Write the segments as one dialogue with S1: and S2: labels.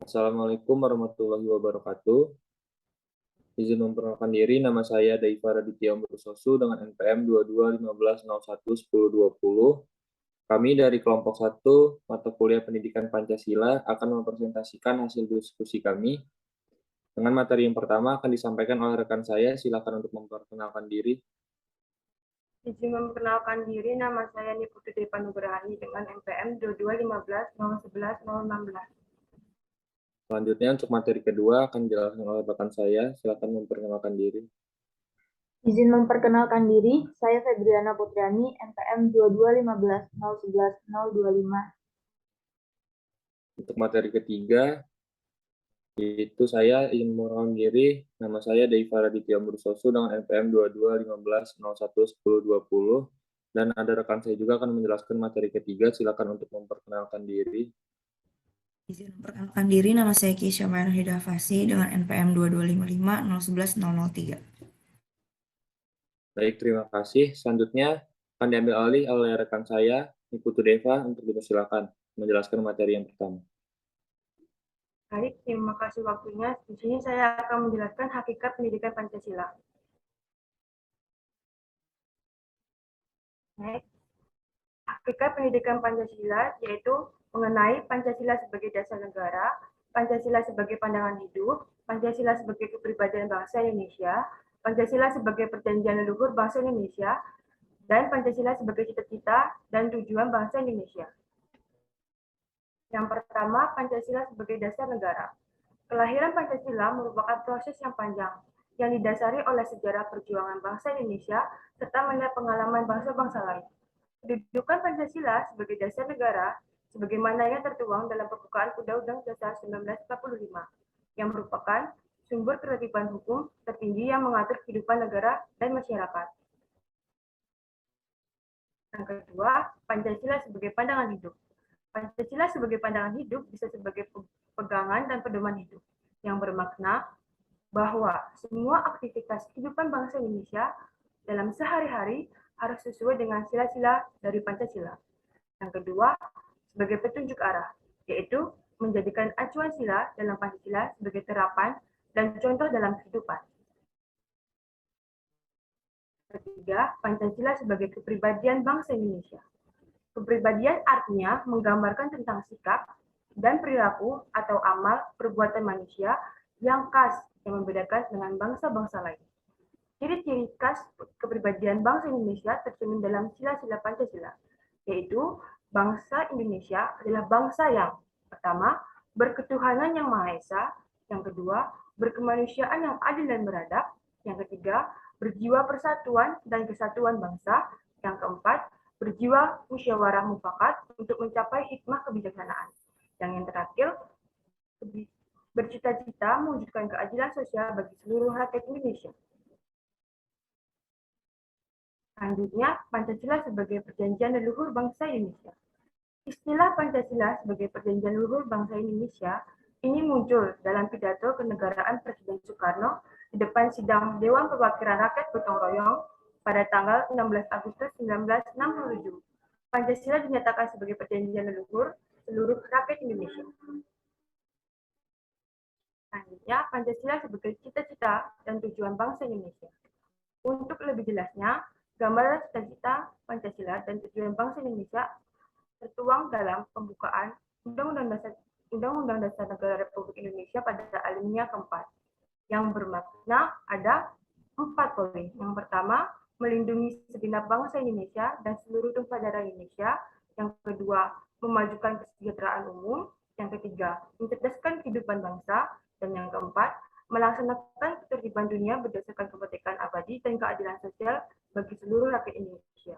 S1: Assalamualaikum warahmatullahi wabarakatuh. Izin memperkenalkan diri, nama saya Daifa Raditya Umursosu dengan NPM 2215011020. Kami dari kelompok 1 mata kuliah Pendidikan Pancasila akan mempresentasikan hasil diskusi kami. Dengan materi yang pertama akan disampaikan oleh rekan saya, silakan untuk memperkenalkan diri.
S2: Izin memperkenalkan diri, nama saya Niputu Depa Nugrahani dengan NPM 2215011016.
S1: Selanjutnya untuk materi kedua akan dijelaskan oleh rekan saya, silakan memperkenalkan diri.
S3: Izin memperkenalkan diri, saya Febriana Putriani, NPM 2215011025.
S1: Untuk materi ketiga, yaitu saya ingin memperkenalkan diri, nama saya Daifa Raditya Mursosu dengan NPM 2215011020, dan ada rekan saya juga akan menjelaskan materi ketiga, silakan untuk memperkenalkan diri.
S4: Izin memperkenalkan diri, nama saya Kisha Mayar Hidafasi dengan NPM 2255011003.
S1: Baik, terima kasih. Selanjutnya akan diambil alih oleh rekan saya, Niputu Deva, untuk dipersilakan menjelaskan materi yang pertama.
S2: Baik, terima kasih waktunya. Di sini saya akan menjelaskan hakikat pendidikan Pancasila. Baik. Hakikat pendidikan Pancasila yaitu mengenai Pancasila sebagai dasar negara, Pancasila sebagai pandangan hidup, Pancasila sebagai kepribadian bangsa Indonesia, Pancasila sebagai perjanjian leluhur bangsa Indonesia, dan Pancasila sebagai cita-cita dan tujuan bangsa Indonesia. Yang pertama, Pancasila sebagai dasar negara. Kelahiran Pancasila merupakan proses yang panjang, yang didasari oleh sejarah perjuangan bangsa Indonesia serta melihat pengalaman bangsa-bangsa lain. Kedudukan Pancasila sebagai dasar negara, sebagaimana yang tertuang dalam pembukaan Undang-Undang Dasar 1945, yang merupakan sumber ketertiban hukum tertinggi yang mengatur kehidupan negara dan masyarakat. Yang kedua, Pancasila sebagai pandangan hidup. Pancasila sebagai pandangan hidup bisa sebagai pegangan dan pedoman hidup yang bermakna bahwa semua aktivitas kehidupan bangsa Indonesia dalam sehari-hari harus sesuai dengan sila-sila dari Pancasila. Yang kedua, sebagai petunjuk arah, yaitu menjadikan acuan sila dalam Pancasila sebagai terapan dan contoh dalam kehidupan. Ketiga, Pancasila sebagai kepribadian bangsa Indonesia. Kepribadian artinya menggambarkan tentang sikap dan perilaku atau amal perbuatan manusia yang khas yang membedakan dengan bangsa-bangsa lain. Ciri-ciri khas kepribadian bangsa Indonesia tercermin dalam sila-sila Pancasila, yaitu bangsa Indonesia adalah bangsa yang pertama, berketuhanan yang Maha Esa, yang kedua, berkemanusiaan yang adil dan beradab, yang ketiga, berjiwa persatuan dan kesatuan bangsa, yang keempat, berjiwa musyawarah mufakat untuk mencapai hikmah kebijaksanaan, yang terakhir, bercita-cita mewujudkan keadilan sosial bagi seluruh rakyat Indonesia. Selanjutnya, Pancasila sebagai perjanjian leluhur bangsa Indonesia. Istilah Pancasila sebagai perjanjian leluhur bangsa Indonesia ini muncul dalam pidato kenegaraan Presiden Soekarno di depan sidang Dewan Perwakilan Rakyat Gotong Royong pada tanggal 16 Agustus 1967. Pancasila dinyatakan sebagai perjanjian leluhur seluruh rakyat Indonesia. Selanjutnya, Pancasila sebagai cita-cita dan tujuan bangsa Indonesia. Untuk lebih jelasnya, gambaran cita-cita Pancasila dan tujuan bangsa Indonesia tertuang dalam pembukaan Undang-Undang Dasar Negara Republik Indonesia pada alinea keempat, yang bermakna ada 4 poin. Yang pertama, melindungi segenap bangsa Indonesia dan seluruh tumpah darah Indonesia. Yang kedua, memajukan kesejahteraan umum. Yang ketiga, mencerdaskan kehidupan bangsa. Dan yang keempat, melaksanakan ketertiban dunia berdasarkan kemerdekaan abadi dan keadilan sosial bagi seluruh rakyat Indonesia.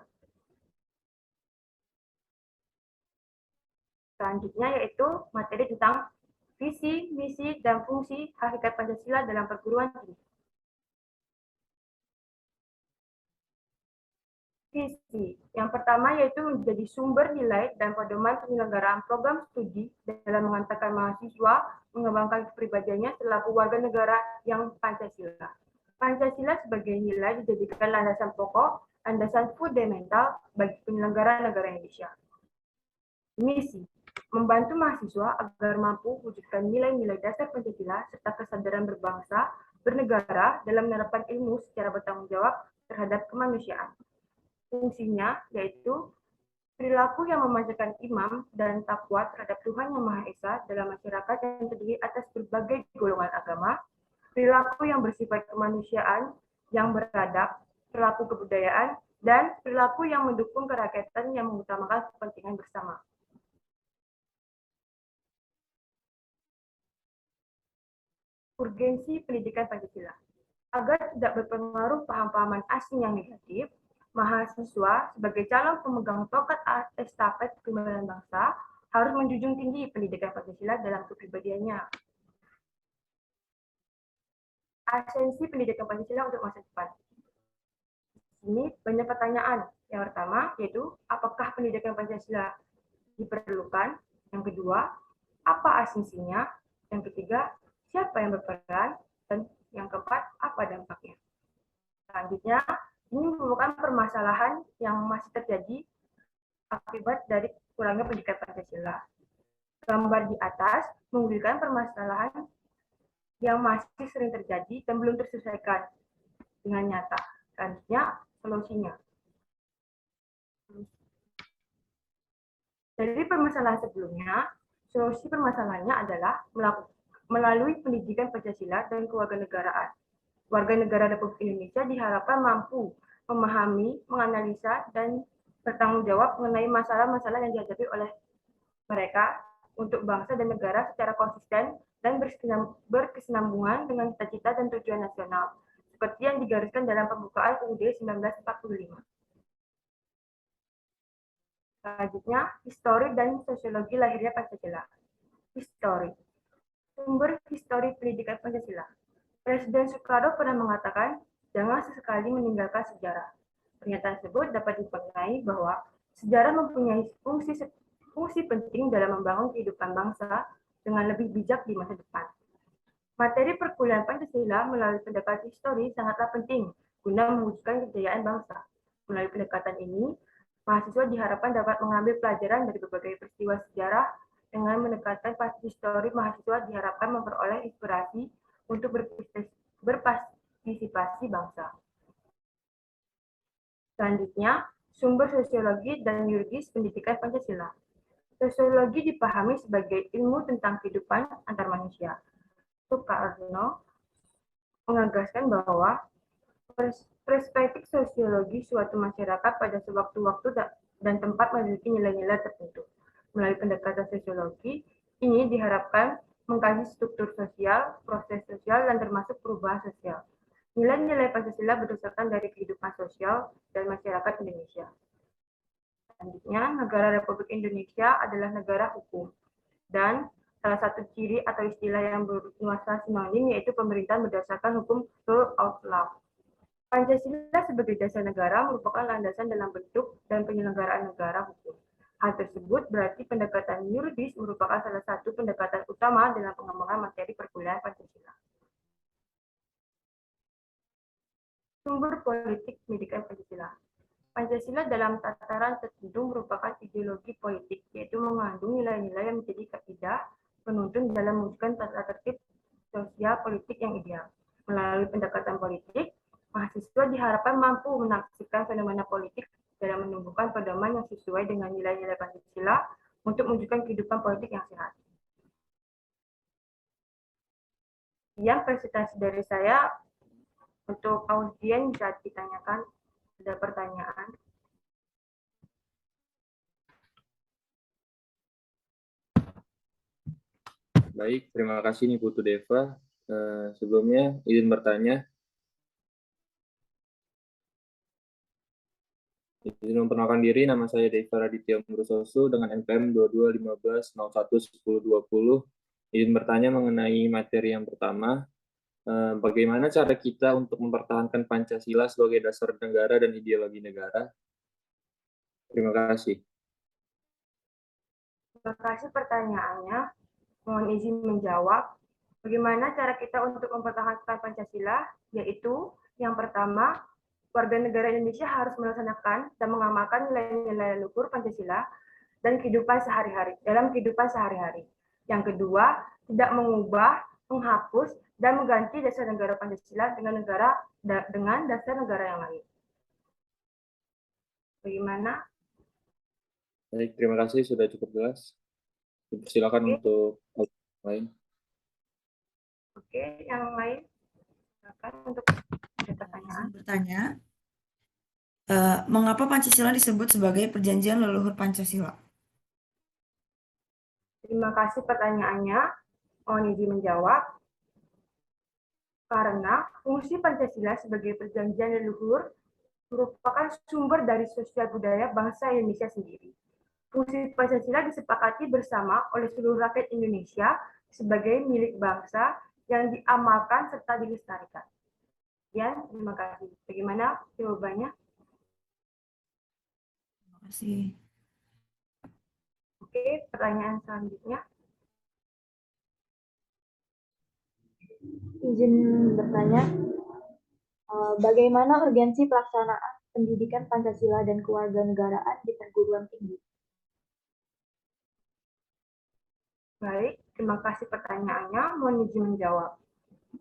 S2: Selanjutnya yaitu materi tentang visi, misi, dan fungsi hakikat Pancasila dalam perguruan tinggi. Visi. Yang pertama yaitu menjadi sumber nilai dan pedoman penyelenggaraan program studi dalam mengantarkan mahasiswa mengembangkan kepribadiannya selaku warga negara yang Pancasila. Pancasila sebagai nilai dijadikan landasan pokok, landasan fundamental bagi penyelenggaraan negara Indonesia. Misi. membantu mahasiswa agar mampu mewujudkan nilai-nilai dasar Pancasila serta kesadaran berbangsa, bernegara dalam menerapkan ilmu secara bertanggung jawab terhadap kemanusiaan. Fungsinya yaitu perilaku yang memancarkan imam dan takwa terhadap Tuhan Yang Maha Esa dalam masyarakat yang terdiri atas berbagai golongan agama, perilaku yang bersifat kemanusiaan, yang beradab, perilaku kebudayaan, dan perilaku yang mendukung kerakyatan yang mengutamakan kepentingan bersama. Urgensi pendidikan Pancasila. Agar tidak berpengaruh paham-pahaman asing yang negatif, mahasiswa sebagai calon pemegang tongkat estafet kegembiraan bangsa harus menjunjung tinggi pendidikan Pancasila dalam kepribadiannya. Esensi pendidikan Pancasila untuk masa depan. Ini banyak pertanyaan. Yang pertama yaitu apakah pendidikan Pancasila diperlukan? Yang kedua, apa esensinya? Yang ketiga, siapa yang berperan? Dan yang keempat, apa dampaknya? Selanjutnya, ini merupakan permasalahan yang masih terjadi akibat dari kurangnya pendidikan Pancasila. Gambar di atas menunjukkan permasalahan yang masih sering terjadi dan belum terselesaikan dengan nyata. Selanjutnya, solusinya. Dari permasalahan sebelumnya, solusi permasalahannya adalah melalui pendidikan Pancasila dan kewarganegaraan. Warga negara Republik Indonesia diharapkan mampu memahami, menganalisa, dan bertanggung jawab mengenai masalah-masalah yang dihadapi oleh mereka untuk bangsa dan negara secara konsisten dan berkesinambungan dengan cita-cita dan tujuan nasional, seperti yang digariskan dalam pembukaan UUD 1945. Selanjutnya, histori dan sosiologi lahirnya Pancasila. Histori. Sumber histori pendidikan Pancasila. Presiden Soekarno pernah mengatakan, jangan sesekali meninggalkan sejarah. Pernyataan tersebut dapat dimaknai bahwa sejarah mempunyai fungsi penting dalam membangun kehidupan bangsa dengan lebih bijak di masa depan. Materi perkuliahan Pancasila melalui pendekatan histori sangatlah penting guna mewujudkan kejayaan bangsa. Melalui pendekatan ini, mahasiswa diharapkan dapat mengambil pelajaran dari berbagai peristiwa sejarah. Dengan mendekatkan histori, mahasiswa diharapkan memperoleh inspirasi untuk berpartisipasi bangsa. Selanjutnya, sumber sosiologi dan yuridis pendidikan Pancasila. Sosiologi dipahami sebagai ilmu tentang kehidupan antar manusia. Soekarno menegaskan bahwa perspektif sosiologi suatu masyarakat pada sewaktu-waktu dan tempat memiliki nilai-nilai tertentu. Melalui pendekatan sosiologi, ini diharapkan mengkaji struktur sosial, proses sosial, dan termasuk perubahan sosial. Nilai-nilai Pancasila berdasarkan dari kehidupan sosial dan masyarakat Indonesia. Selanjutnya, negara Republik Indonesia adalah negara hukum. Dan salah satu ciri atau istilah yang bernuansa sinonim yaitu pemerintahan berdasarkan hukum rule of law. Pancasila sebagai dasar negara merupakan landasan dalam bentuk dan penyelenggaraan negara hukum. Hal tersebut berarti pendekatan yuridis merupakan salah satu pendekatan utama dalam pengembangan materi perkuliahan Pancasila. Sumber politik pendidikan Pancasila. Pancasila dalam tataran tertentu merupakan ideologi politik, yaitu mengandung nilai-nilai yang menjadi kaidah penuntun dalam mewujudkan tata tertib sosial politik yang ideal. Melalui pendekatan politik, mahasiswa diharapkan mampu menafsirkan fenomena politik dalam menumbuhkan pedoman yang sesuai dengan nilai-nilai Pancasila untuk mewujudkan kehidupan politik yang sehat. Yang presentasi dari saya, untuk audien bisa ditanyakan, ada pertanyaan.
S1: Baik, terima kasih nih Putu Deva. Sebelumnya izin bertanya. Izin memperkenalkan diri, nama saya Deva Raditya Murusosu dengan NPM 2215011020. Izin bertanya mengenai materi yang pertama. Bagaimana cara kita untuk mempertahankan Pancasila sebagai dasar negara dan ideologi negara? Terima kasih.
S2: Terima kasih pertanyaannya. Mohon izin menjawab. Bagaimana cara kita untuk mempertahankan Pancasila? Yaitu yang pertama, warga negara Indonesia harus melaksanakan dan mengamalkan nilai-nilai luhur Pancasila dan kehidupan sehari-hari. Yang kedua, tidak mengubah, menghapus, dan mengganti dasar negara Pancasila dengan dasar negara yang lain. Bagaimana?
S1: Baik, terima kasih sudah cukup jelas. Silakan untuk lain.
S2: Oke, yang lain silakan untuk ada pertanyaan.
S4: Bertanya, mengapa Pancasila disebut sebagai perjanjian leluhur Pancasila?
S2: Terima kasih pertanyaannya. Mohon izin menjawab. Karena fungsi Pancasila sebagai perjanjian leluhur merupakan sumber dari sosial budaya bangsa Indonesia sendiri. Fungsi Pancasila disepakati bersama oleh seluruh rakyat Indonesia sebagai milik bangsa yang diamalkan serta dilestarikan. Ya, terima kasih. Bagaimana jawabannya?
S4: Terima kasih.
S2: Oke, pertanyaan selanjutnya.
S3: Izin bertanya, bagaimana urgensi pelaksanaan pendidikan Pancasila dan kewarganegaraan di perguruan tinggi?
S2: Baik, terima kasih pertanyaannya. Mohon izin menjawab.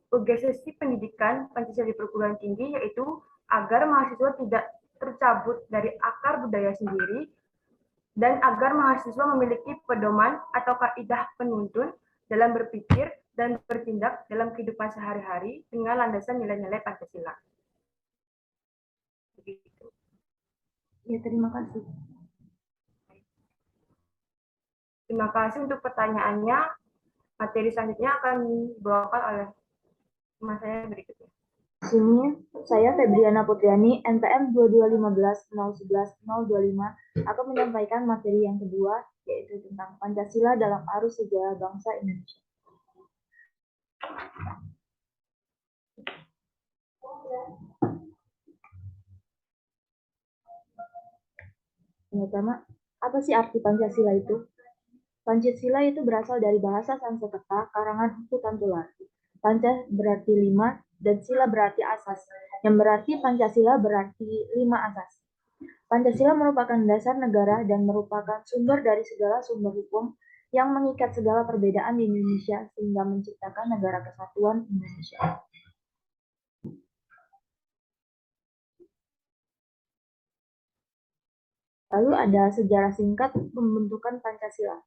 S2: Urgensi pendidikan Pancasila di perguruan tinggi yaitu agar mahasiswa tidak tercabut dari akar budaya sendiri dan agar mahasiswa memiliki pedoman atau kaidah penuntun dalam berpikir dan bertindak dalam kehidupan sehari-hari dengan landasan nilai-nilai Pancasila. Begitu.
S3: Ya, terima kasih.
S2: Terima kasih untuk pertanyaannya. Materi selanjutnya akan dibawakan oleh teman saya berikutnya.
S3: Sini, saya Febriana Putriani, NPM 2215011025 akan menyampaikan materi yang kedua, yaitu tentang Pancasila dalam arus sejarah bangsa Indonesia. Yang pertama, apa sih arti Pancasila itu? Pancasila itu berasal dari bahasa Sanskerta karangan Huku Tantular. Panca berarti 5 dan sila berarti asas, yang berarti Pancasila berarti 5 asas. Pancasila merupakan dasar negara dan merupakan sumber dari segala sumber hukum yang mengikat segala perbedaan di Indonesia sehingga menciptakan negara kesatuan Indonesia. Lalu ada sejarah singkat pembentukan Pancasila.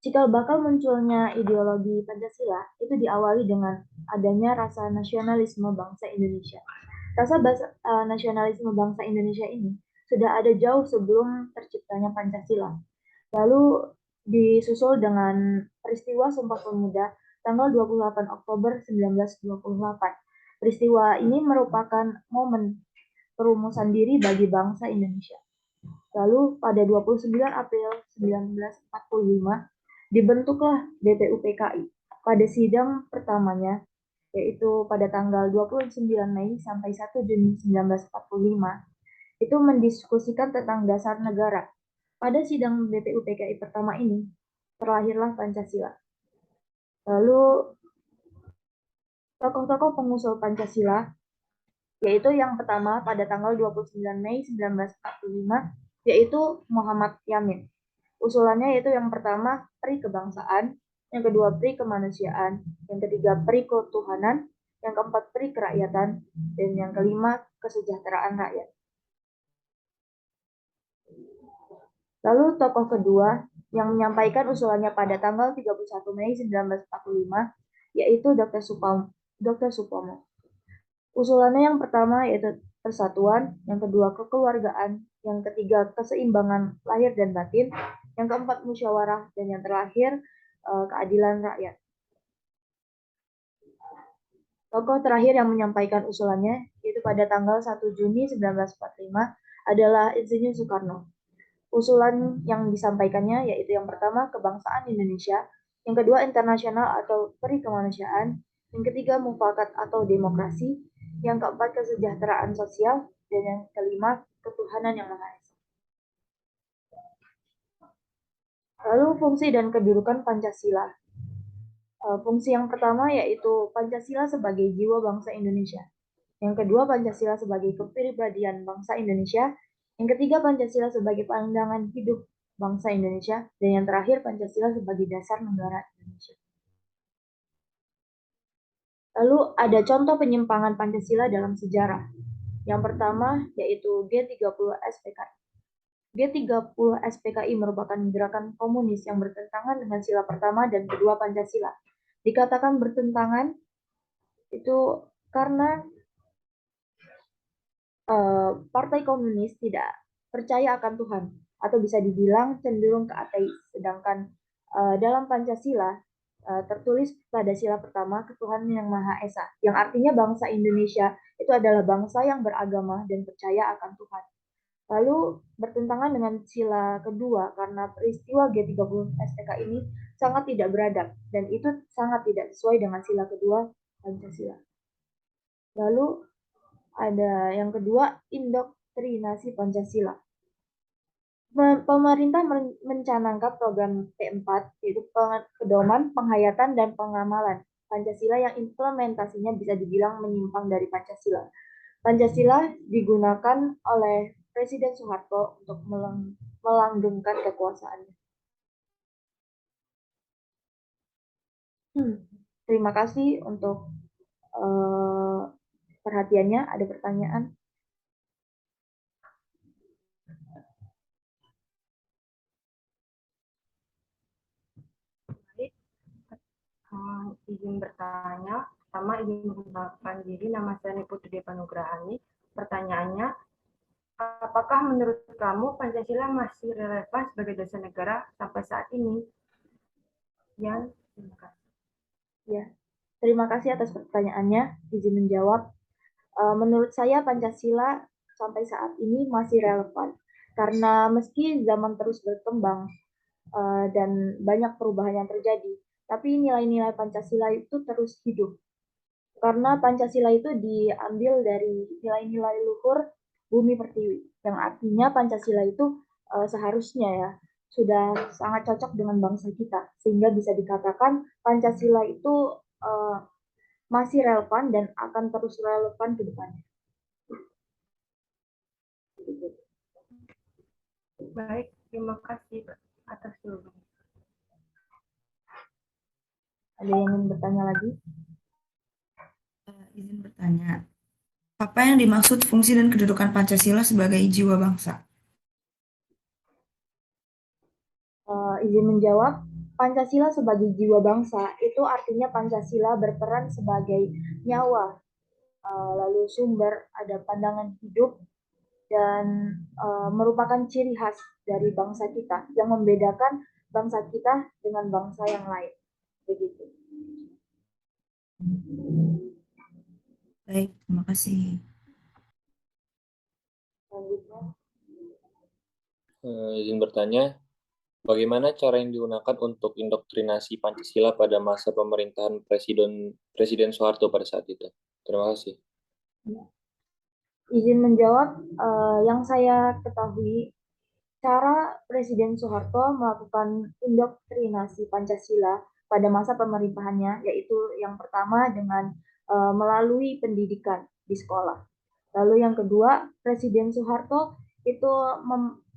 S3: Cikal bakal munculnya ideologi Pancasila itu diawali dengan adanya rasa nasionalisme bangsa Indonesia. Rasa nasionalisme bangsa Indonesia ini sudah ada jauh sebelum terciptanya Pancasila. Lalu disusul dengan peristiwa Sumpah Pemuda tanggal 28 Oktober 1928. Peristiwa ini merupakan momen perumusan diri bagi bangsa Indonesia. Lalu pada 29 April 1945 dibentuklah BPUPKI pada sidang pertamanya, yaitu pada tanggal 29 Mei sampai 1 Juni 1945, itu mendiskusikan tentang dasar negara. Pada sidang BPUPKI pertama ini, terlahirlah Pancasila. Lalu, tokoh-tokoh pengusul Pancasila, yaitu yang pertama pada tanggal 29 Mei 1945, yaitu Muhammad Yamin. Usulannya yaitu yang pertama pri kebangsaan, yang kedua pri kemanusiaan, yang ketiga pri ketuhanan, yang keempat pri kerakyatan, dan yang kelima kesejahteraan rakyat. Lalu tokoh kedua yang menyampaikan usulannya pada tanggal 31 Mei 1945 yaitu Dr. Supomo. Usulannya yang pertama yaitu persatuan, yang kedua kekeluargaan, yang ketiga keseimbangan lahir dan batin, yang keempat musyawarah, dan yang terakhir keadilan rakyat. Tokoh terakhir yang menyampaikan usulannya yaitu pada tanggal 1 Juni 1945 adalah Insinyur Soekarno. Usulan yang disampaikannya yaitu yang pertama kebangsaan Indonesia, yang kedua internasional atau perikemanusiaan, yang ketiga mufakat atau demokrasi, yang keempat kesejahteraan sosial, dan yang kelima ketuhanan yang Maha Esa. Lalu fungsi dan kedudukan Pancasila. Fungsi yang pertama yaitu Pancasila sebagai jiwa bangsa Indonesia. Yang kedua Pancasila sebagai kepribadian bangsa Indonesia. Yang ketiga Pancasila sebagai pandangan hidup bangsa Indonesia, dan yang terakhir Pancasila sebagai dasar negara Indonesia. Lalu ada contoh penyimpangan Pancasila dalam sejarah. Yang pertama yaitu G30 SPKI. G30 SPKI merupakan gerakan komunis yang bertentangan dengan sila pertama dan kedua Pancasila. Dikatakan bertentangan itu karena Partai Komunis tidak percaya akan Tuhan, atau bisa dibilang cenderung ke ateis. Sedangkan dalam Pancasila tertulis pada sila pertama ketuhanan yang Maha Esa, yang artinya bangsa Indonesia itu adalah bangsa yang beragama dan percaya akan Tuhan. Lalu bertentangan dengan sila kedua karena peristiwa G30 SPK ini sangat tidak beradab dan itu sangat tidak sesuai dengan sila kedua Pancasila. Lalu ada yang kedua, indoktrinasi Pancasila. Pemerintah mencanangkan program P4, yaitu pedoman, penghayatan, dan pengamalan Pancasila yang implementasinya bisa dibilang menyimpang dari Pancasila. Pancasila digunakan oleh Presiden Soeharto untuk melanggengkan kekuasaannya. Terima kasih untuk perhatiannya. Ada pertanyaan?
S2: Izin bertanya, pertama izin mengenalkan diri, nama saya Putri Depanugrahani. Pertanyaannya, apakah menurut kamu Pancasila masih relevan sebagai dasar negara sampai saat ini? Yan, terima kasih.
S3: Ya, terima kasih atas pertanyaannya. Izin menjawab. Menurut saya Pancasila sampai saat ini masih relevan karena meski zaman terus berkembang dan banyak perubahan yang terjadi, tapi nilai-nilai Pancasila itu terus hidup. Karena Pancasila itu diambil dari nilai-nilai luhur bumi pertiwi, yang artinya Pancasila itu seharusnya ya sudah sangat cocok dengan bangsa kita, sehingga bisa dikatakan Pancasila itu masih relevan dan akan terus relevan ke depannya.
S2: Baik, terima kasih atas jawabannya.
S3: Ada yang ingin bertanya lagi?
S4: Izin bertanya, apa yang dimaksud fungsi dan kedudukan Pancasila sebagai jiwa bangsa?
S3: Izin menjawab, Pancasila sebagai jiwa bangsa itu artinya Pancasila berperan sebagai nyawa, lalu sumber ada pandangan hidup dan merupakan ciri khas dari bangsa kita yang membedakan bangsa kita dengan bangsa yang lain. Begitu.
S4: Baik, terima kasih.
S3: Selanjutnya,
S1: Izin bertanya, bagaimana cara yang digunakan untuk indoktrinasi Pancasila pada masa pemerintahan Presiden Soeharto pada saat itu? Terima kasih.
S3: izin menjawab, yang saya ketahui, cara Presiden Soeharto melakukan indoktrinasi Pancasila pada masa pemerintahannya, yaitu yang pertama dengan melalui pendidikan di sekolah. Lalu yang kedua, Presiden Soeharto itu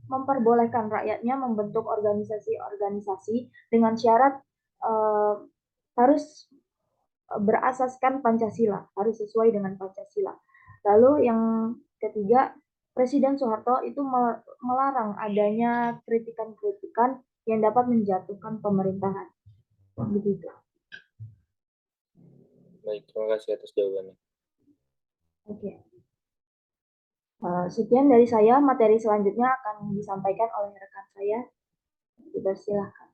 S3: memperbolehkan rakyatnya membentuk organisasi-organisasi dengan syarat harus berasaskan Pancasila, harus sesuai dengan Pancasila. Lalu yang ketiga, Presiden Soeharto itu melarang adanya kritikan-kritikan yang dapat menjatuhkan pemerintahan. Begitu.
S1: Baik, terima kasih atas jawabannya.
S3: Oke. Sekian dari saya, materi selanjutnya akan disampaikan oleh rekan saya. Silakan.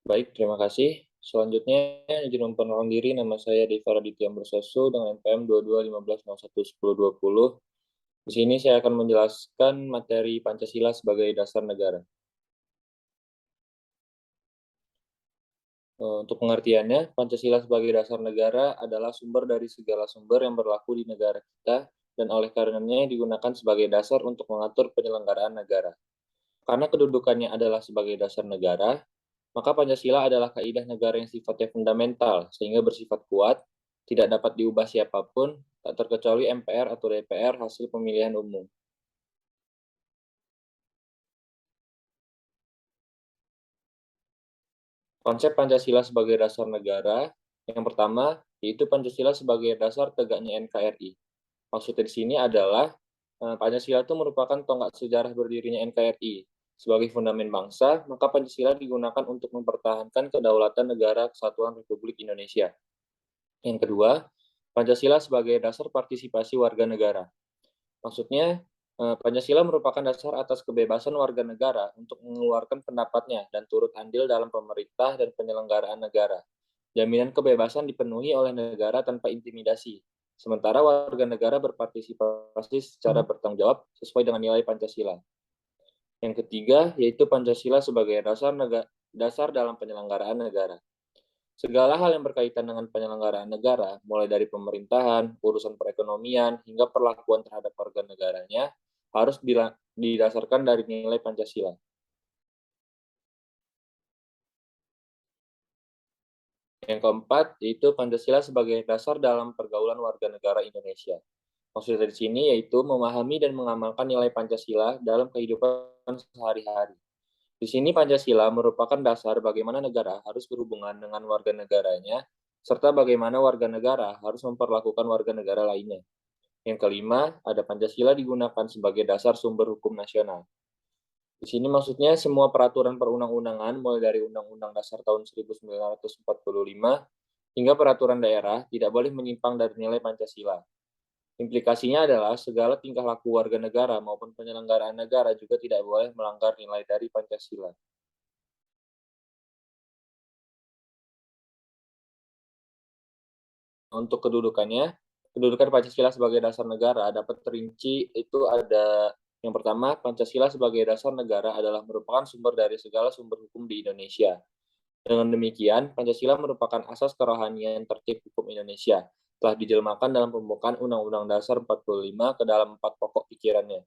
S1: Baik, terima kasih. Selanjutnya, izin memperkenalkan diri, nama saya Deva Raditya Bersoso dengan NPM 2215011020. Di sini saya akan menjelaskan materi Pancasila sebagai dasar negara. Untuk pengertiannya, Pancasila sebagai dasar negara adalah sumber dari segala sumber yang berlaku di negara kita dan oleh karenanya digunakan sebagai dasar untuk mengatur penyelenggaraan negara. Karena kedudukannya adalah sebagai dasar negara, maka Pancasila adalah kaidah negara yang sifatnya fundamental, sehingga bersifat kuat, tidak dapat diubah siapapun, tak terkecuali MPR atau DPR hasil pemilihan umum. Konsep Pancasila sebagai dasar negara, yang pertama, yaitu Pancasila sebagai dasar tegaknya NKRI. Maksudnya di sini adalah Pancasila itu merupakan tonggak sejarah berdirinya NKRI. Sebagai fundament bangsa, maka Pancasila digunakan untuk mempertahankan kedaulatan negara kesatuan Republik Indonesia. Yang kedua, Pancasila sebagai dasar partisipasi warga negara. Maksudnya, Pancasila merupakan dasar atas kebebasan warga negara untuk mengeluarkan pendapatnya dan turut andil dalam pemerintah dan penyelenggaraan negara. Jaminan kebebasan dipenuhi oleh negara tanpa intimidasi, sementara warga negara berpartisipasi secara bertanggung jawab sesuai dengan nilai Pancasila. Yang ketiga, yaitu Pancasila sebagai dasar dalam penyelenggaraan negara. Segala hal yang berkaitan dengan penyelenggaraan negara, mulai dari pemerintahan, urusan perekonomian, hingga perlakuan terhadap warga negaranya, harus didasarkan dari nilai Pancasila. Yang keempat, yaitu Pancasila sebagai dasar dalam pergaulan warga negara Indonesia. Maksud dari sini yaitu memahami dan mengamalkan nilai Pancasila dalam kehidupan sehari-hari. Di sini Pancasila merupakan dasar bagaimana negara harus berhubungan dengan warga negaranya, serta bagaimana warga negara harus memperlakukan warga negara lainnya. Yang kelima, ada Pancasila digunakan sebagai dasar sumber hukum nasional. Di sini maksudnya semua peraturan perundang-undangan, mulai dari Undang-Undang Dasar tahun 1945 hingga peraturan daerah, tidak boleh menyimpang dari nilai Pancasila. Implikasinya adalah segala tingkah laku warga negara maupun penyelenggaraan negara juga tidak boleh melanggar nilai dari Pancasila. Untuk kedudukan Pancasila sebagai dasar negara dapat terinci itu ada yang pertama, Pancasila sebagai dasar negara adalah merupakan sumber dari segala sumber hukum di Indonesia. Dengan demikian, Pancasila merupakan asas kerohanian tertib hukum Indonesia, telah dijelmakan dalam pembukaan Undang-Undang Dasar 45 ke dalam 4 pokok pikirannya.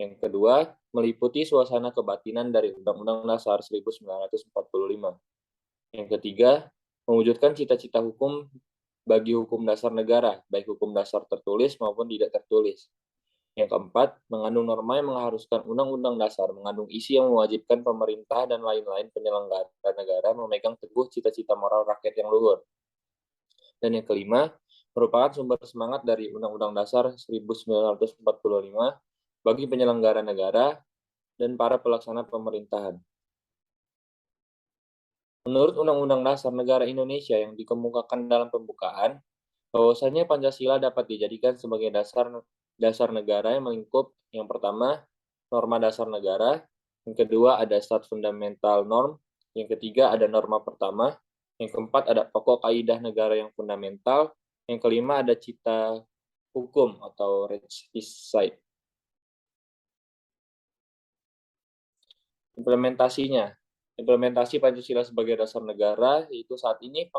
S1: Yang kedua, meliputi suasana kebatinan dari Undang-Undang Dasar 1945. Yang ketiga, mewujudkan cita-cita hukum bagi hukum dasar negara, baik hukum dasar tertulis maupun tidak tertulis. Yang keempat, mengandung norma yang mengharuskan Undang-Undang Dasar mengandung isi yang mewajibkan pemerintah dan lain-lain penyelenggara negara memegang teguh cita-cita moral rakyat yang luhur. Dan yang kelima, merupakan sumber semangat dari Undang-Undang Dasar 1945 bagi penyelenggara negara dan para pelaksana pemerintahan. Menurut Undang-Undang Dasar Negara Indonesia yang dikemukakan dalam pembukaan, bahwasanya Pancasila dapat dijadikan sebagai dasar negara yang melingkup yang pertama, norma dasar negara, yang kedua ada stat fundamental norm, yang ketiga ada norma pertama, yang keempat ada pokok kaidah negara yang fundamental, yang kelima ada cita hukum atau recite. Implementasi Pancasila sebagai dasar negara, yaitu saat ini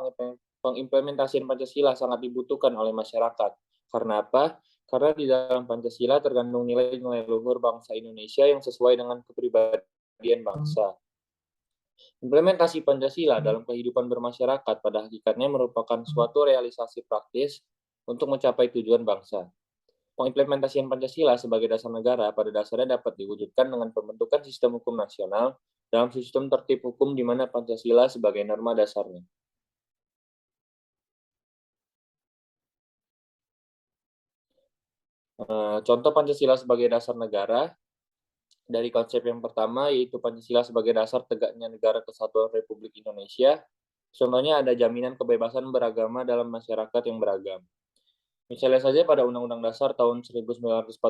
S1: pengimplementasian Pancasila sangat dibutuhkan oleh masyarakat. Karena apa? Karena di dalam Pancasila terkandung nilai-nilai luhur bangsa Indonesia yang sesuai dengan kepribadian bangsa. Implementasi Pancasila dalam kehidupan bermasyarakat pada hakikatnya merupakan suatu realisasi praktis untuk mencapai tujuan bangsa. Pengimplementasian Pancasila sebagai dasar negara pada dasarnya dapat diwujudkan dengan pembentukan sistem hukum nasional dalam sistem tertib hukum di mana Pancasila sebagai norma dasarnya. Contoh Pancasila sebagai dasar negara, dari konsep yang pertama yaitu Pancasila sebagai dasar tegaknya negara kesatuan Republik Indonesia. Contohnya ada jaminan kebebasan beragama dalam masyarakat yang beragam. Misalnya saja pada Undang-Undang Dasar tahun 1945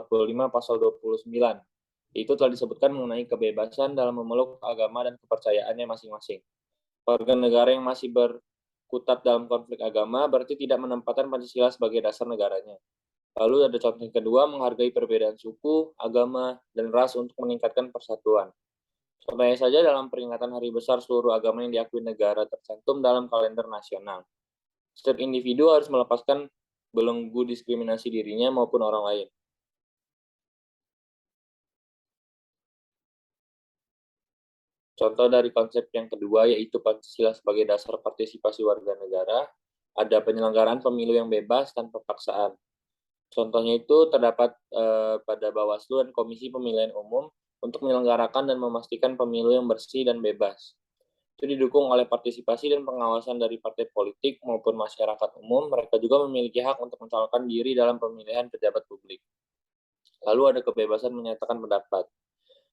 S1: pasal 29, itu telah disebutkan mengenai kebebasan dalam memeluk agama dan kepercayaannya masing-masing. Warga negara yang masih berkutat dalam konflik agama berarti tidak menempatkan Pancasila sebagai dasar negaranya. Lalu ada contoh yang kedua, menghargai perbedaan suku, agama, dan ras untuk meningkatkan persatuan. Contohnya saja dalam peringatan hari besar seluruh agama yang diakui negara tercantum dalam kalender nasional. Setiap individu harus melepaskan belenggu diskriminasi dirinya maupun orang lain. Contoh dari konsep yang kedua yaitu Pancasila sebagai dasar partisipasi warga negara, ada penyelenggaraan pemilu yang bebas tanpa paksaan. Contohnya itu terdapat pada Bawaslu dan Komisi Pemilihan Umum untuk menyelenggarakan dan memastikan pemilu yang bersih dan bebas. Itu didukung oleh partisipasi dan pengawasan dari partai politik maupun masyarakat umum. Mereka juga memiliki hak untuk mencalonkan diri dalam pemilihan pejabat publik. Lalu ada kebebasan menyatakan pendapat.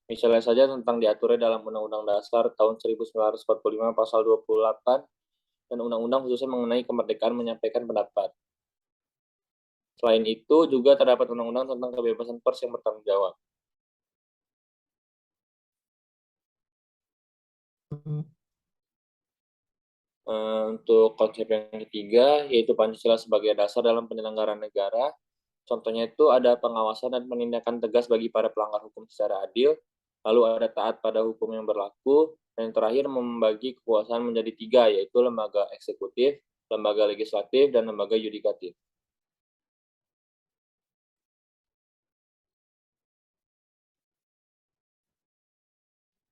S1: Misalnya saja tentang diaturnya dalam Undang-Undang Dasar tahun 1945 pasal 28 dan undang-undang khususnya mengenai kemerdekaan menyampaikan pendapat. Selain itu juga terdapat undang-undang tentang kebebasan pers yang bertanggung jawab. Untuk konsep yang ketiga, yaitu Pancasila sebagai dasar dalam penyelenggaraan negara. Contohnya itu ada pengawasan dan penindakan tegas bagi para pelanggar hukum secara adil, lalu ada taat pada hukum yang berlaku, dan yang terakhir membagi kekuasaan menjadi tiga, yaitu lembaga eksekutif, lembaga legislatif, dan lembaga yudikatif.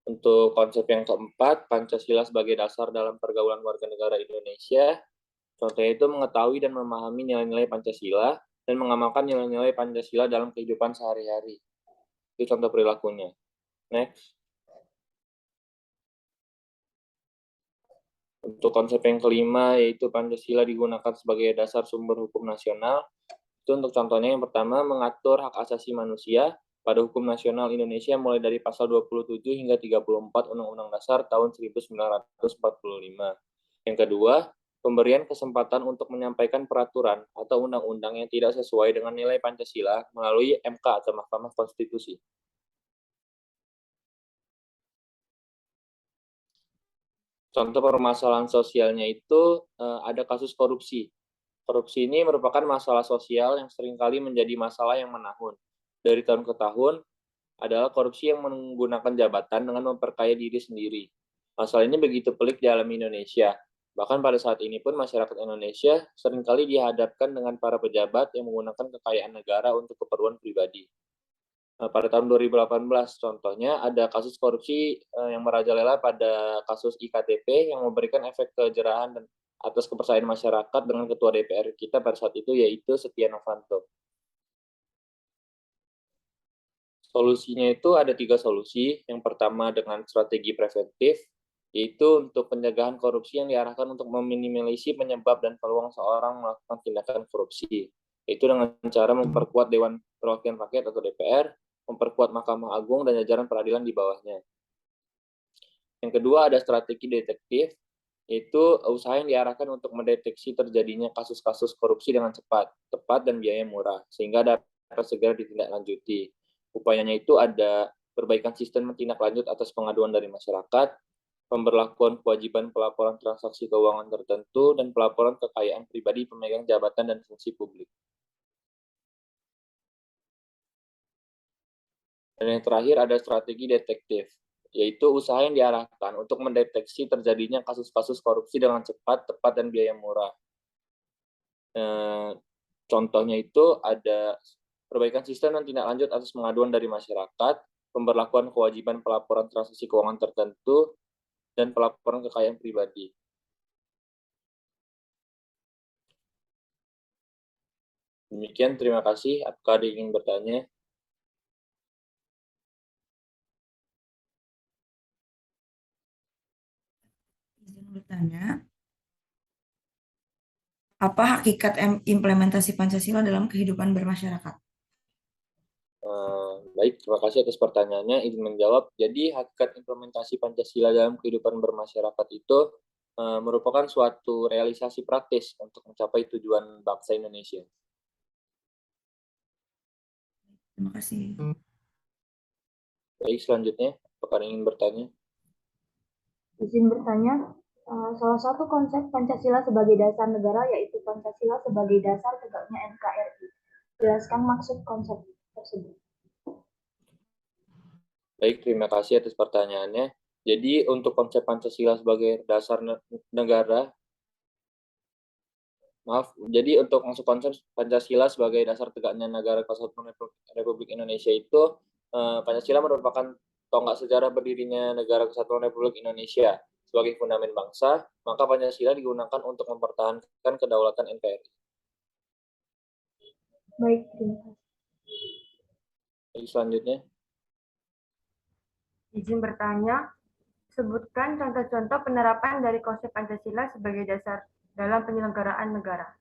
S1: Untuk konsep yang keempat, Pancasila sebagai dasar dalam pergaulan warga negara Indonesia, contohnya itu mengetahui dan memahami nilai-nilai Pancasila dan mengamalkan nilai-nilai Pancasila dalam kehidupan sehari-hari. Itu contoh perilakunya. Next. Untuk konsep yang kelima, yaitu Pancasila digunakan sebagai dasar sumber hukum nasional. Itu untuk contohnya yang pertama, mengatur hak asasi manusia pada hukum nasional Indonesia mulai dari pasal 27 hingga 34 Undang-Undang Dasar tahun 1945. Yang kedua, pemberian kesempatan untuk menyampaikan peraturan atau undang-undang yang tidak sesuai dengan nilai Pancasila melalui MK atau Mahkamah Konstitusi. Contoh permasalahan sosialnya itu ada kasus korupsi. Korupsi ini merupakan masalah sosial yang seringkali menjadi masalah yang menahun. Dari tahun ke tahun, adalah korupsi yang menggunakan jabatan dengan memperkaya diri sendiri. Masalah ini begitu pelik di alam Indonesia. Bahkan pada saat ini pun masyarakat Indonesia seringkali dihadapkan dengan para pejabat yang menggunakan kekayaan negara untuk keperluan pribadi. Pada tahun 2018 contohnya ada kasus korupsi yang merajalela pada kasus IKTP yang memberikan efek kejerahan dan atas kepercayaan masyarakat dengan ketua DPR kita pada saat itu yaitu Setia Novanto. Solusinya itu ada 3 solusi. Yang pertama dengan strategi preventif, yaitu untuk pencegahan korupsi yang diarahkan untuk meminimalisir penyebab dan peluang seorang melakukan tindakan korupsi. Itu dengan cara memperkuat Dewan Perwakilan Rakyat atau DPR, memperkuat Mahkamah Agung dan jajaran peradilan di bawahnya. Yang kedua ada strategi detektif, yaitu usaha yang diarahkan untuk mendeteksi terjadinya kasus-kasus korupsi dengan cepat, tepat, dan biaya murah, sehingga dapat segera ditindaklanjuti. Upayanya itu ada perbaikan sistem tindak lanjut atas pengaduan dari masyarakat, pemberlakuan kewajiban pelaporan transaksi keuangan tertentu, dan pelaporan kekayaan pribadi pemegang jabatan dan fungsi publik. Dan yang terakhir ada strategi detektif, yaitu usaha yang diarahkan untuk mendeteksi terjadinya kasus-kasus korupsi dengan cepat, tepat, dan biaya murah. Contohnya itu ada perbaikan sistem dan tindak lanjut atas pengaduan dari masyarakat, pemberlakuan kewajiban pelaporan transaksi keuangan tertentu, dan pelaporan kekayaan pribadi. Demikian, terima kasih. Apakah ada yang ingin bertanya?
S4: Izin bertanya, apa hakikat implementasi Pancasila dalam kehidupan bermasyarakat?
S1: Baik, terima kasih atas pertanyaannya. Izin menjawab. Jadi, hakikat implementasi Pancasila dalam kehidupan bermasyarakat itu merupakan suatu realisasi praktis untuk mencapai tujuan bangsa Indonesia.
S4: Terima kasih.
S1: Baik, selanjutnya, apakah ingin bertanya?
S3: Izin bertanya, salah satu konsep Pancasila sebagai dasar negara yaitu Pancasila sebagai dasar tegaknya NKRI. Jelaskan maksud konsep tersebut.
S1: Baik, terima kasih atas pertanyaannya. Jadi, untuk konsep Pancasila sebagai dasar negara, jadi untuk masuk konsep Pancasila sebagai dasar tegaknya negara Kesatuan Republik Indonesia itu, Pancasila merupakan tonggak sejarah berdirinya Negara Kesatuan Republik Indonesia sebagai fundament bangsa, maka Pancasila digunakan untuk mempertahankan kedaulatan NKRI.
S3: Baik, terima kasih.
S1: Jadi selanjutnya,
S2: Izin bertanya, sebutkan contoh-contoh penerapan dari konsep Pancasila sebagai dasar dalam penyelenggaraan negara.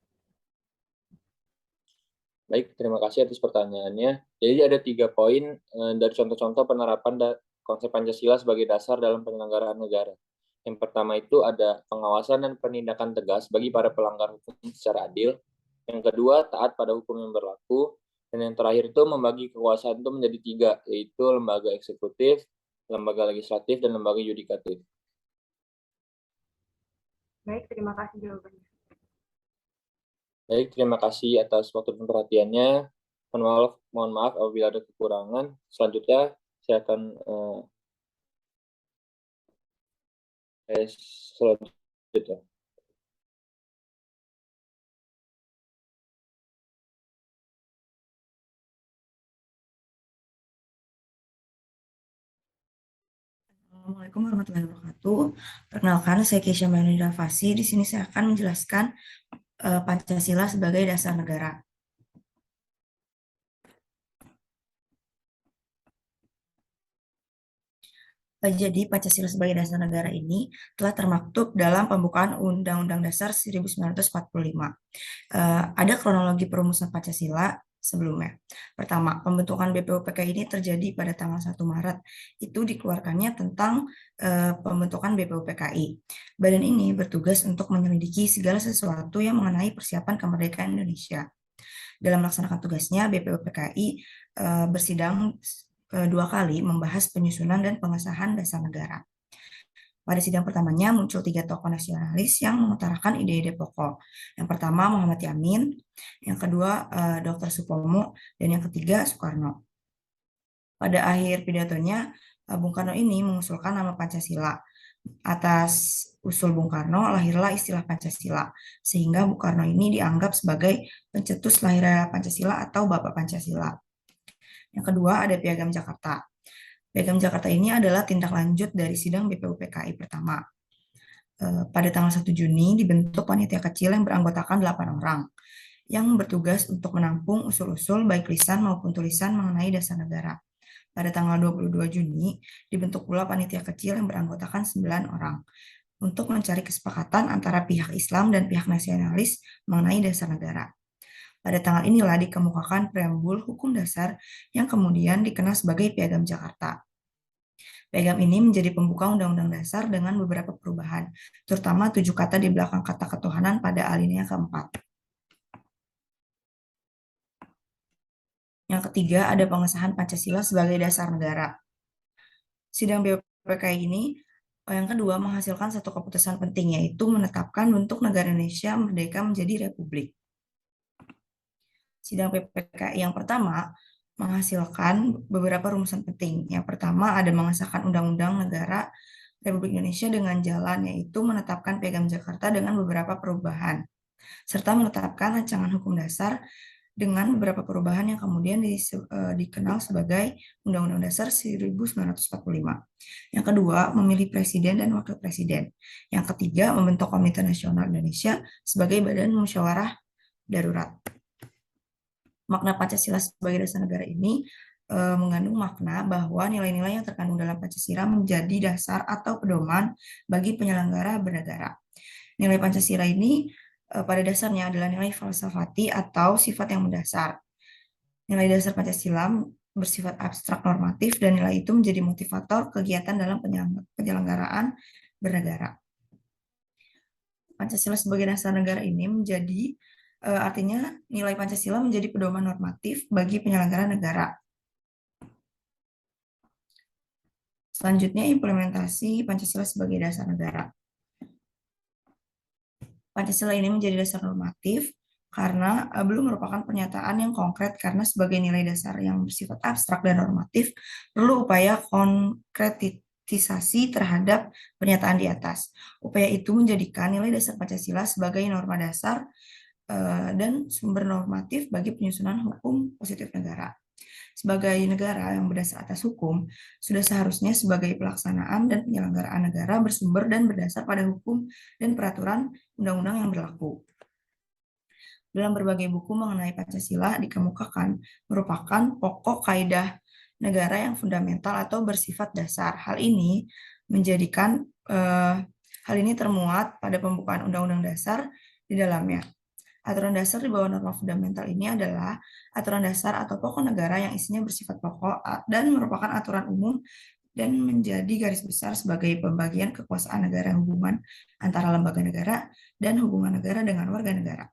S1: baik, terima kasih atas pertanyaannya. Jadi ada 3 poin dari contoh-contoh penerapan konsep Pancasila sebagai dasar dalam penyelenggaraan negara. Yang pertama itu ada pengawasan dan penindakan tegas bagi para pelanggar hukum secara adil. Yang kedua, taat pada hukum yang berlaku. Dan yang terakhir itu membagi kekuasaan itu menjadi 3, yaitu lembaga eksekutif, lembaga legislatif, dan lembaga yudikatif.
S2: Baik, terima kasih jawabannya.
S1: Baik, terima kasih atas waktu dan perhatiannya. Mohon maaf apabila ada kekurangan. Selanjutnya, saya akan selanjutnya.
S4: Assalamualaikum warahmatullahi wabarakatuh. Perkenalkan, saya Keisha Mayanida Fasi. Di sini saya akan menjelaskan Pancasila sebagai dasar negara. Jadi, Pancasila sebagai dasar negara ini telah termaktub dalam pembukaan Undang-Undang Dasar 1945. Ada kronologi perumusan Pancasila sebelumnya. Pertama, pembentukan BPUPK ini terjadi pada tanggal 1 Maret. Itu dikeluarkannya tentang pembentukan BPUPKI. Badan ini bertugas untuk menyelidiki segala sesuatu yang mengenai persiapan kemerdekaan Indonesia. Dalam melaksanakan tugasnya, BPUPKI bersidang 2 kali membahas penyusunan dan pengesahan dasar negara. Pada sidang pertamanya muncul 3 tokoh nasionalis yang mengutarakan ide-ide pokok. Yang pertama Muhammad Yamin, yang kedua Dr. Supomo, dan yang ketiga Soekarno. Pada akhir pidatonya, Bung Karno ini mengusulkan nama Pancasila. Atas usul Bung Karno, lahirlah istilah Pancasila, sehingga Bung Karno ini dianggap sebagai pencetus lahirnya Pancasila atau Bapak Pancasila. Yang kedua ada Piagam Jakarta. Piagam Jakarta ini adalah tindak lanjut dari sidang BPUPKI pertama. Pada tanggal 1 Juni dibentuk panitia kecil yang beranggotakan 8 orang yang bertugas untuk menampung usul-usul baik lisan maupun tulisan mengenai dasar negara. Pada tanggal 22 Juni dibentuk pula panitia kecil yang beranggotakan 9 orang untuk mencari kesepakatan antara pihak Islam dan pihak nasionalis mengenai dasar negara. Pada tanggal inilah dikemukakan preambul hukum dasar yang kemudian dikenal sebagai Piagam Jakarta. Piagam ini menjadi pembuka Undang-Undang Dasar dengan beberapa perubahan, terutama 7 kata di belakang kata ketuhanan pada alinea keempat. Yang ketiga ada pengesahan Pancasila sebagai dasar negara. Sidang BPUPKI ini yang kedua menghasilkan satu keputusan penting, yaitu menetapkan bentuk negara Indonesia merdeka menjadi republik. Sidang PPKI yang pertama menghasilkan beberapa rumusan penting. Yang pertama ada mengesahkan Undang-Undang Negara Republik Indonesia dengan jalan, yaitu menetapkan Piagam Jakarta dengan beberapa perubahan, serta menetapkan rancangan hukum dasar dengan beberapa perubahan yang kemudian dikenal sebagai Undang-Undang Dasar 1945. Yang kedua, memilih presiden dan wakil presiden. Yang ketiga, membentuk Komite Nasional Indonesia sebagai badan musyawarah darurat. Makna Pancasila sebagai dasar negara ini mengandung makna bahwa nilai-nilai yang terkandung dalam Pancasila menjadi dasar atau pedoman bagi penyelenggara bernegara. Nilai Pancasila ini pada dasarnya adalah nilai falsafati atau sifat yang mendasar. Nilai dasar Pancasila bersifat abstrak normatif dan nilai itu menjadi motivator kegiatan dalam penyelenggaraan bernegara. Pancasila sebagai dasar negara ini menjadi artinya nilai Pancasila menjadi pedoman normatif bagi penyelenggara negara. Selanjutnya implementasi Pancasila sebagai dasar negara. Pancasila ini menjadi dasar normatif karena belum merupakan pernyataan yang konkret, karena sebagai nilai dasar yang bersifat abstrak dan normatif perlu upaya konkretisasi terhadap pernyataan di atas. Upaya itu menjadikan nilai dasar Pancasila sebagai norma dasar dan sumber normatif bagi penyusunan hukum positif negara. Sebagai negara yang berdasar atas hukum, sudah seharusnya sebagai pelaksanaan dan penyelenggaraan negara bersumber dan berdasar pada hukum dan peraturan undang-undang yang berlaku. Dalam berbagai buku mengenai Pancasila dikemukakan merupakan pokok kaidah negara yang fundamental atau bersifat dasar. Hal ini termuat pada pembukaan Undang-Undang Dasar di dalamnya. Aturan dasar di bawah norma fundamental ini adalah aturan dasar atau pokok negara yang isinya bersifat pokok dan merupakan aturan umum dan menjadi garis besar sebagai pembagian kekuasaan negara, hubungan antara lembaga negara dan hubungan negara dengan warga negara.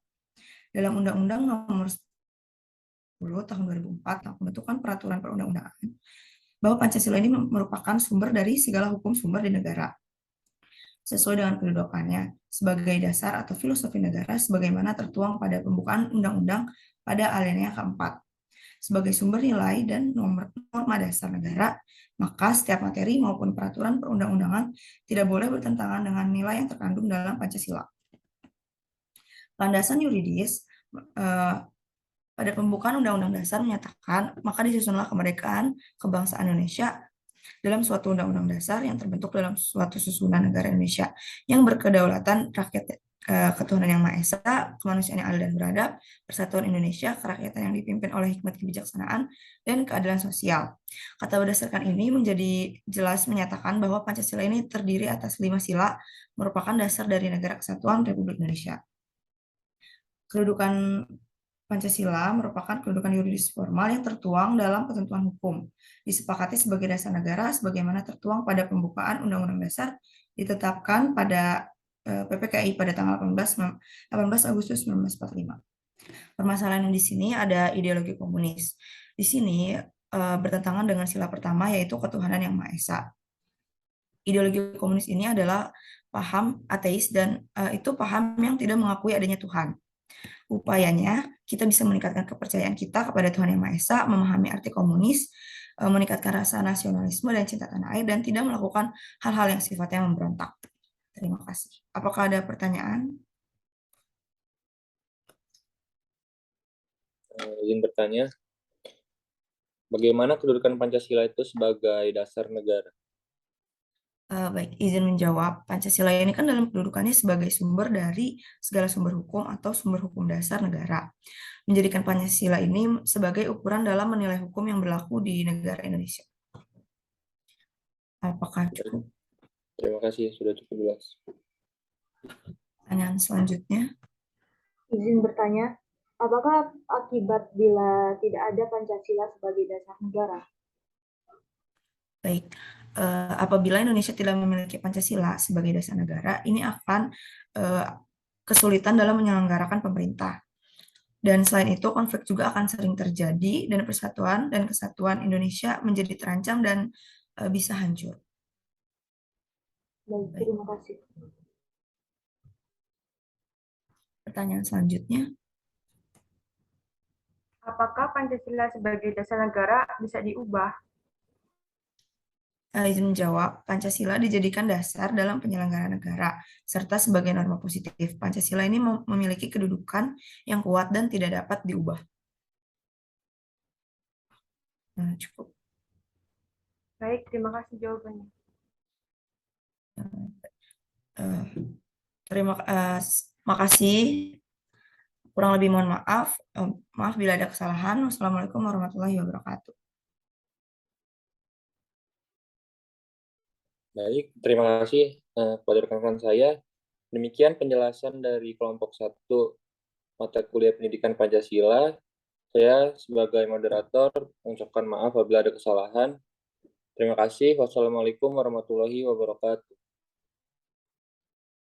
S4: Dalam Undang-Undang Nomor 10 Tahun 2004 tentang pembentukan peraturan perundang-undangan, bahwa Pancasila ini merupakan sumber dari segala hukum sumber di negara, sesuai dengan kedudukannya sebagai dasar atau filosofi negara sebagaimana tertuang pada pembukaan undang-undang pada alinea keempat. Sebagai sumber nilai dan norma dasar negara, maka setiap materi maupun peraturan perundang-undangan tidak boleh bertentangan dengan nilai yang terkandung dalam Pancasila. Landasan yuridis pada pembukaan Undang-Undang Dasar menyatakan, maka disusunlah kemerdekaan kebangsaan Indonesia dalam suatu undang-undang dasar yang terbentuk dalam suatu susunan negara Indonesia yang berkedaulatan rakyat, ketuhanan yang Maha Esa, kemanusiaan yang adil dan beradab, persatuan Indonesia, kerakyatan yang dipimpin oleh hikmat kebijaksanaan, dan keadilan sosial. Kata berdasarkan ini menjadi jelas menyatakan bahwa Pancasila ini terdiri atas 5 sila, merupakan dasar dari Negara Kesatuan Republik Indonesia. Kedudukan Pancasila merupakan kedudukan yuridis formal yang tertuang dalam ketentuan hukum, disepakati sebagai dasar negara sebagaimana tertuang pada pembukaan Undang-Undang Dasar ditetapkan pada PPKI pada tanggal 18 Agustus 1945. Permasalahan di sini ada ideologi komunis. Di sini bertentangan dengan sila pertama yaitu ketuhanan yang Maha Esa. Ideologi komunis ini adalah paham ateis dan itu paham yang tidak mengakui adanya Tuhan. Upayanya, kita bisa meningkatkan kepercayaan kita kepada Tuhan Yang Maha Esa, memahami arti komunis, meningkatkan rasa nasionalisme dan cinta tanah air, dan tidak melakukan hal-hal yang sifatnya memberontak. Terima kasih. Apakah ada pertanyaan?
S1: Izin bertanya, bagaimana kedudukan Pancasila itu sebagai dasar negara?
S4: Baik, izin menjawab. Pancasila ini kan dalam kedudukannya sebagai sumber dari segala sumber hukum atau sumber hukum dasar negara. Menjadikan Pancasila ini sebagai ukuran dalam menilai hukum yang berlaku di negara Indonesia. Apakah cukup?
S1: Terima kasih, sudah cukup jelas.
S4: Pertanyaan selanjutnya.
S3: Izin bertanya, apakah akibat bila tidak ada Pancasila sebagai dasar negara?
S4: Baik, apabila Indonesia tidak memiliki Pancasila sebagai dasar negara, ini akan kesulitan dalam menyelenggarakan pemerintah. Dan selain itu, konflik juga akan sering terjadi dan persatuan dan kesatuan Indonesia menjadi terancam dan bisa hancur.
S3: Baik, terima kasih.
S4: Pertanyaan selanjutnya.
S2: Apakah Pancasila sebagai dasar negara bisa diubah?
S4: Izin menjawab, Pancasila dijadikan dasar dalam penyelenggaraan negara, serta sebagai norma positif. Pancasila ini memiliki kedudukan yang kuat dan tidak dapat diubah. Cukup.
S2: Baik, terima kasih jawabannya.
S4: Terima kasih. Kurang lebih mohon maaf. Maaf bila ada kesalahan. Wassalamualaikum warahmatullahi wabarakatuh.
S1: Baik, terima kasih kepada rekan-rekan saya. Demikian penjelasan dari kelompok 1 mata kuliah pendidikan Pancasila. Saya sebagai moderator mengucapkan maaf apabila ada kesalahan. Terima kasih. Wassalamualaikum warahmatullahi wabarakatuh.